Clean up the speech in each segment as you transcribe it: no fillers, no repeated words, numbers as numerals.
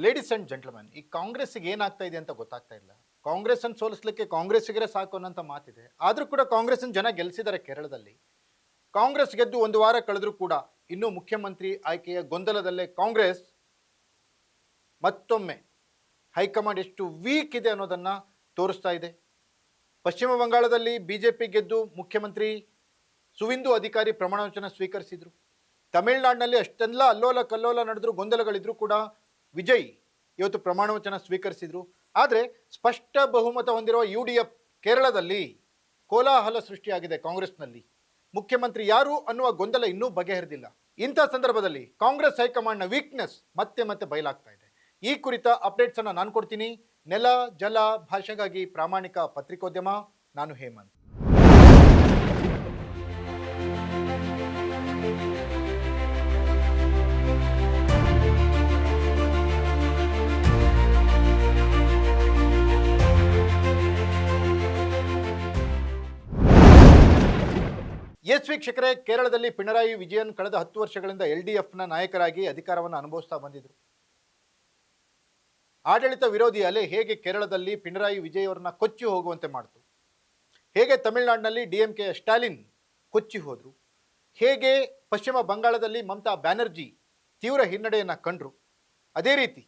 Ladies and gentleman, ಈ ಕಾಂಗ್ರೆಸ್ಸಿಗೆ ಏನಾಗ್ತಾ ಇದೆ ಅಂತ ಗೊತ್ತಾಗ್ತಾ ಇಲ್ಲ. ಕಾಂಗ್ರೆಸ್ ಅನ್ನು ಸೋಲಿಸಲಿಕ್ಕೆ ಕಾಂಗ್ರೆಸ್ಸಿಗರೇ ಸಾಕು ಅನ್ನೋಂಥ ಮಾತಿದೆ. ಆದರೂ ಕೂಡ ಕಾಂಗ್ರೆಸ್ನ ಜನ ಗೆಲ್ಲಿಸಿದ್ದಾರೆ ಕೇರಳದಲ್ಲಿ. ಕಾಂಗ್ರೆಸ್ ಗೆದ್ದು ಒಂದು ವಾರ ಕಳೆದರೂ ಕೂಡ ಇನ್ನೂ ಮುಖ್ಯಮಂತ್ರಿ ಆಯ್ಕೆಯ ಗೊಂದಲದಲ್ಲೇ ಕಾಂಗ್ರೆಸ್ ಮತ್ತೊಮ್ಮೆ ಹೈಕಮಾಂಡ್ ಎಷ್ಟು ವೀಕ್ ಇದೆ ಅನ್ನೋದನ್ನ ತೋರಿಸ್ತಾ ಇದೆ. ಪಶ್ಚಿಮ ಬಂಗಾಳದಲ್ಲಿ ಬಿಜೆಪಿ ಗೆದ್ದು ಮುಖ್ಯಮಂತ್ರಿ ಸುವಿಂದು ಅಧಿಕಾರಿ ಪ್ರಮಾಣ ವಚನ ಸ್ವೀಕರಿಸಿದ್ರು. ತಮಿಳುನಾಡಿನಲ್ಲಿ ಅಷ್ಟೆಲ್ಲ ಅಲ್ಲೋಲ ಕಲ್ಲೋಲ ನಡೆದ್ರು, ಗೊಂದಲಗಳಿದ್ರು ಕೂಡ ವಿಜಯ್ ಇವತ್ತು ಪ್ರಮಾಣ ವಚನ ಸ್ವೀಕರಿಸಿದ್ರು. ಆದರೆ ಸ್ಪಷ್ಟ ಬಹುಮತ ಹೊಂದಿರುವ UDF ಕೇರಳದಲ್ಲಿ ಕೋಲಾಹಲ ಸೃಷ್ಟಿಯಾಗಿದೆ. ಕಾಂಗ್ರೆಸ್ನಲ್ಲಿ ಮುಖ್ಯಮಂತ್ರಿ ಯಾರು ಅನ್ನುವ ಗೊಂದಲ ಇನ್ನೂ ಬಗೆಹರಿದಿಲ್ಲ. ಇಂಥ ಸಂದರ್ಭದಲ್ಲಿ ಕಾಂಗ್ರೆಸ್ ಹೈಕಮಾಂಡ್ನ ವೀಕ್ನೆಸ್ ಮತ್ತೆ ಮತ್ತೆ ಬಯಲಾಗ್ತಾ ಇದೆ. ಈ ಕುರಿತ ಅಪ್ಡೇಟ್ಸ್ ಅನ್ನು ನಾನು ಕೊಡ್ತೀನಿ. ನೆಲ ಜಲ ಭಾಷೆಗಾಗಿ ಪ್ರಾಮಾಣಿಕ ಪತ್ರಿಕೋದ್ಯಮ, ನಾನು ಹೇಮಂತ್. ಎಸ್ ವೀಕ್ಷಕರೇ, ಕೇರಳದಲ್ಲಿ ಪಿಣರಾಯಿ ವಿಜಯನ್ ಕಳೆದ 10 ವರ್ಷಗಳಿಂದ LDFನ ನಾಯಕರಾಗಿ ಅಧಿಕಾರವನ್ನು ಅನುಭವಿಸ್ತಾ ಬಂದಿದ್ರು. ಆಡಳಿತ ವಿರೋಧಿ ಅಲೆ ಹೇಗೆ ಕೇರಳದಲ್ಲಿ ಪಿಣರಾಯಿ ವಿಜಯ್ ಅವರನ್ನ ಕೊಚ್ಚಿ ಹೋಗುವಂತೆ ಮಾಡಿತು, ಹೇಗೆ ತಮಿಳುನಾಡಿನಲ್ಲಿ DMK ಸ್ಟಾಲಿನ್ ಕೊಚ್ಚಿ ಹೋದ್ರು, ಹೇಗೆ ಪಶ್ಚಿಮ ಬಂಗಾಳದಲ್ಲಿ ಮಮತಾ ಬ್ಯಾನರ್ಜಿ ತೀವ್ರ ಹಿನ್ನಡೆಯನ್ನು ಕಂಡ್ರು, ಅದೇ ರೀತಿ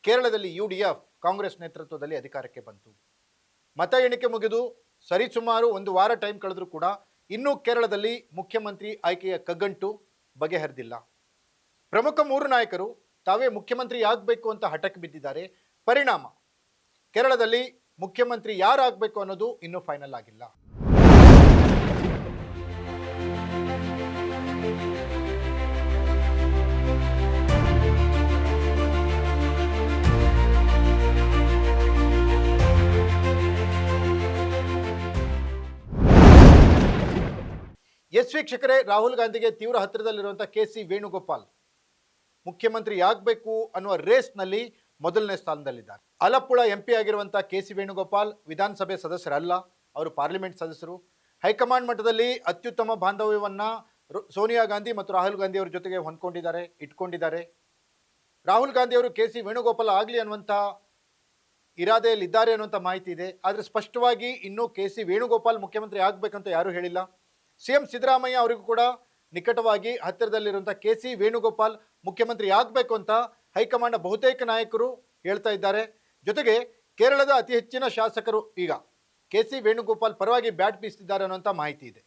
ಕೇರಳದಲ್ಲಿ UDF ಕಾಂಗ್ರೆಸ್ ನೇತೃತ್ವದಲ್ಲಿ ಅಧಿಕಾರಕ್ಕೆ ಬಂತು. ಮತ ಎಣಿಕೆ ಮುಗಿದು ಸರಿಸುಮಾರು ಒಂದು ವಾರ ಟೈಮ್ ಕಳೆದರೂ ಕೂಡ ಇನ್ನೂ ಕೇರಳದಲ್ಲಿ ಮುಖ್ಯಮಂತ್ರಿ ಆಯ್ಕೆಯ ಕಗ್ಗಂಟು ಬಗೆಹರಿದಿಲ್ಲ. ಪ್ರಮುಖ 3 ನಾಯಕರು ತಾವೇ ಮುಖ್ಯಮಂತ್ರಿ ಆಗಬೇಕು ಅಂತ ಹಠಕ್ಕೆ ಬಿದ್ದಿದ್ದಾರೆ. ಪರಿಣಾಮ ಕೇರಳದಲ್ಲಿ ಮುಖ್ಯಮಂತ್ರಿ ಯಾರಾಗಬೇಕು ಅನ್ನೋದು ಇನ್ನೂ ಫೈನಲ್ ಆಗಿಲ್ಲ. ಎಸ್ ವೀಕ್ಷಕರೇ, ರಾಹುಲ್ ಗಾಂಧಿಗೆ ತೀವ್ರ ಹತ್ತಿರದಲ್ಲಿರುವಂಥ KC ವೇಣುಗೋಪಾಲ್ ಮುಖ್ಯಮಂತ್ರಿ ಆಗಬೇಕು ಅನ್ನುವ ರೇಸ್ನಲ್ಲಿ ಮೊದಲನೇ ಸ್ಥಾನದಲ್ಲಿದ್ದಾರೆ. ಆಲಪ್ಪುಳ MP ಆಗಿರುವಂಥ KC ವೇಣುಗೋಪಾಲ್ ವಿಧಾನಸಭೆ ಸದಸ್ಯರಲ್ಲ, ಅವರು ಪಾರ್ಲಿಮೆಂಟ್ ಸದಸ್ಯರು. ಹೈಕಮಾಂಡ್ ಮಟ್ಟದಲ್ಲಿ ಅತ್ಯುತ್ತಮ ಬಾಂಧವ್ಯವನ್ನು ಸೋನಿಯಾ ಗಾಂಧಿ ಮತ್ತು ರಾಹುಲ್ ಗಾಂಧಿ ಅವರ ಜೊತೆಗೆ ಇಟ್ಕೊಂಡಿದ್ದಾರೆ. ರಾಹುಲ್ ಗಾಂಧಿ ಅವರು KC ವೇಣುಗೋಪಾಲ್ ಆಗಲಿ ಅನ್ನುವಂಥ ಇರಾದೆಯಲ್ಲಿದ್ದಾರೆ ಅನ್ನುವಂಥ ಮಾಹಿತಿ ಇದೆ. ಆದರೆ ಸ್ಪಷ್ಟವಾಗಿ ಇನ್ನೂ KC ವೇಣುಗೋಪಾಲ್ ಮುಖ್ಯಮಂತ್ರಿ ಆಗಬೇಕಂತ ಯಾರೂ ಹೇಳಿಲ್ಲ. CM ಸಿದ್ದರಾಮಯ್ಯ ಅವರಿಗೂ ಕೂಡ ನಿಕಟವಾಗಿ ಹತ್ತಿರದಲ್ಲಿರುವಂಥ KC ವೇಣುಗೋಪಾಲ್ ಮುಖ್ಯಮಂತ್ರಿ ಆಗಬೇಕು ಅಂತ ಹೈಕಮಾಂಡ್ನ ಬಹುತೇಕ ನಾಯಕರು ಹೇಳ್ತಾ ಇದ್ದಾರೆ. ಜೊತೆಗೆ ಕೇರಳದ ಅತಿ ಹೆಚ್ಚಿನ ಶಾಸಕರು ಈಗ KC ವೇಣುಗೋಪಾಲ್ ಪರವಾಗಿ ಬ್ಯಾಟ್ ಬೀಸ್ತಿದ್ದಾರೆ ಅನ್ನುವಂಥ ಮಾಹಿತಿ ಇದೆ.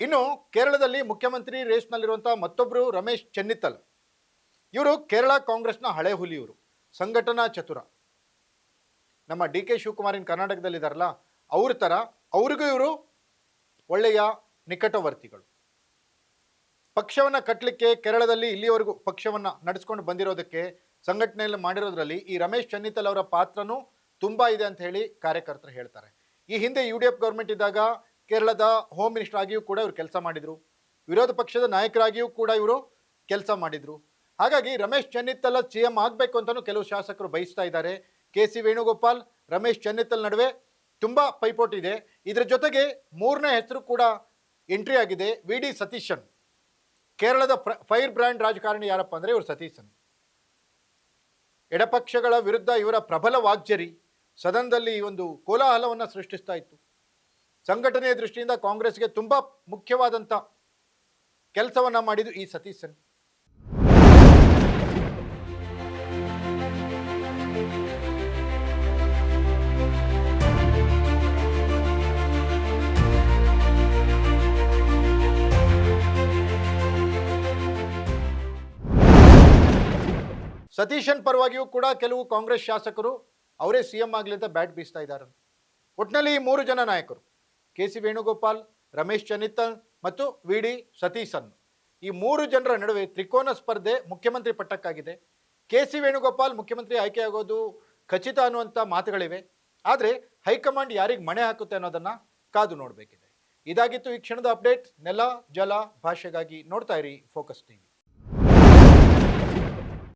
ಇನ್ನು ಕೇರಳದಲ್ಲಿ ಮುಖ್ಯಮಂತ್ರಿ ರೇಸ್ನಲ್ಲಿರುವಂಥ ಮತ್ತೊಬ್ಬರು ರಮೇಶ್ ಚೆನ್ನಿತ್ತಲ್. ಇವರು ಕೇರಳ ಕಾಂಗ್ರೆಸ್ನ ಹಳೆ ಹುಲಿ. ಇವರು ಸಂಘಟನಾ ಚತುರ. ನಮ್ಮ DK ಶಿವಕುಮಾರಿನ ಕರ್ನಾಟಕದಲ್ಲಿದ್ದಾರಲ್ಲ, ಅವ್ರ ಥರ ಅವ್ರಿಗೂ ಇವರು ಒಳ್ಳೆಯ ನಿಕಟವರ್ತಿಗಳು. ಪಕ್ಷವನ್ನು ಕಟ್ಟಲಿಕ್ಕೆ ಕೇರಳದಲ್ಲಿ ಇಲ್ಲಿಯವರೆಗೂ ಪಕ್ಷವನ್ನು ನಡೆಸ್ಕೊಂಡು ಬಂದಿರೋದಕ್ಕೆ, ಸಂಘಟನೆಯಲ್ಲಿ ಮಾಡಿರೋದ್ರಲ್ಲಿ ಈ ರಮೇಶ್ ಚೆನ್ನಿತ್ತಲ್ ಅವರ ಪಾತ್ರನೂ ತುಂಬ ಇದೆ ಅಂತ ಹೇಳಿ ಕಾರ್ಯಕರ್ತರು ಹೇಳ್ತಾರೆ. ಈ ಹಿಂದೆ UDF ಗೌರ್ಮೆಂಟ್ ಇದ್ದಾಗ ಕೇರಳದ ಹೋಮ್ ಮಿನಿಸ್ಟರ್ ಆಗಿಯೂ ಕೂಡ ಇವರು ಕೆಲಸ ಮಾಡಿದರು. ವಿರೋಧ ಪಕ್ಷದ ನಾಯಕರಾಗಿಯೂ ಕೂಡ ಇವರು ಕೆಲಸ ಮಾಡಿದರು. ಹಾಗಾಗಿ ರಮೇಶ್ ಚೆನ್ನಿತ್ತಲ್ CM ಆಗಬೇಕು ಅಂತಲೂ ಕೆಲವು ಶಾಸಕರು ಬಯಸ್ತಾ ಇದ್ದಾರೆ. KC ವೇಣುಗೋಪಾಲ್, ರಮೇಶ್ ಚೆನ್ನಿತ್ತಲ್ ನಡುವೆ ತುಂಬ ಪೈಪೋಟಿ ಇದೆ. ಇದರ ಜೊತೆಗೆ 3ನೇ ಹೆಸರು ಕೂಡ ಎಂಟ್ರಿ ಆಗಿದೆ, VD ಸತೀಶನ್. ಕೇರಳದ ಫೈರ್ ಬ್ರ್ಯಾಂಡ್ ರಾಜಕಾರಣಿ ಯಾರಪ್ಪ ಅಂದರೆ ಇವರು ಸತೀಶನ್. ಎಡಪಕ್ಷಗಳ ವಿರುದ್ಧ ಇವರ ಪ್ರಬಲ ವಾಗ್ಜರಿ ಸದನದಲ್ಲಿ ಒಂದು ಕೋಲಾಹಲವನ್ನು ಸೃಷ್ಟಿಸ್ತಾ ಇತ್ತು. ಸಂಘಟನೆಯ ದೃಷ್ಟಿಯಿಂದ ಕಾಂಗ್ರೆಸ್ಗೆ ತುಂಬ ಮುಖ್ಯವಾದಂಥ ಕೆಲಸವನ್ನು ಮಾಡಿದ್ದು ಈ ಸತೀಶನ್. ಸತೀಶನ್ ಪರವಾಗಿಯೂ ಕೂಡ ಕೆಲವು ಕಾಂಗ್ರೆಸ್ ಶಾಸಕರು ಅವರೇ CM ಆಗಲಿ ಅಂತ ಬ್ಯಾಟ್ ಬೀಸ್ತಾ ಇದ್ದಾರೆ. ಒಟ್ಟಿನಲ್ಲಿ ಈ 3 ಜನ ನಾಯಕರು KC ವೇಣುಗೋಪಾಲ್, ರಮೇಶ್ ಚೆನ್ನಿತ್ತಲ್ ಮತ್ತು VD ಸತೀಶನ್, ಈ 3 ಜನರ ನಡುವೆ ತ್ರಿಕೋನ ಸ್ಪರ್ಧೆ ಮುಖ್ಯಮಂತ್ರಿ ಪಟ್ಟಕ್ಕಾಗಿದೆ. KC ವೇಣುಗೋಪಾಲ್ ಮುಖ್ಯಮಂತ್ರಿ ಆಯ್ಕೆಯಾಗೋದು ಖಚಿತ ಅನ್ನುವಂಥ ಮಾತುಗಳಿವೆ. ಆದರೆ ಹೈಕಮಾಂಡ್ ಯಾರಿಗೆ ಮಣೆ ಹಾಕುತ್ತೆ ಅನ್ನೋದನ್ನು ಕಾದು ನೋಡಬೇಕಿದೆ. ಇದಾಗಿತ್ತು ಈ ಕ್ಷಣದ ಅಪ್ಡೇಟ್. ನೆಲ ಜಲ ಭಾಷೆಗಾಗಿ ನೋಡ್ತಾ ಇರಿ ಫೋಕಸ್ TV.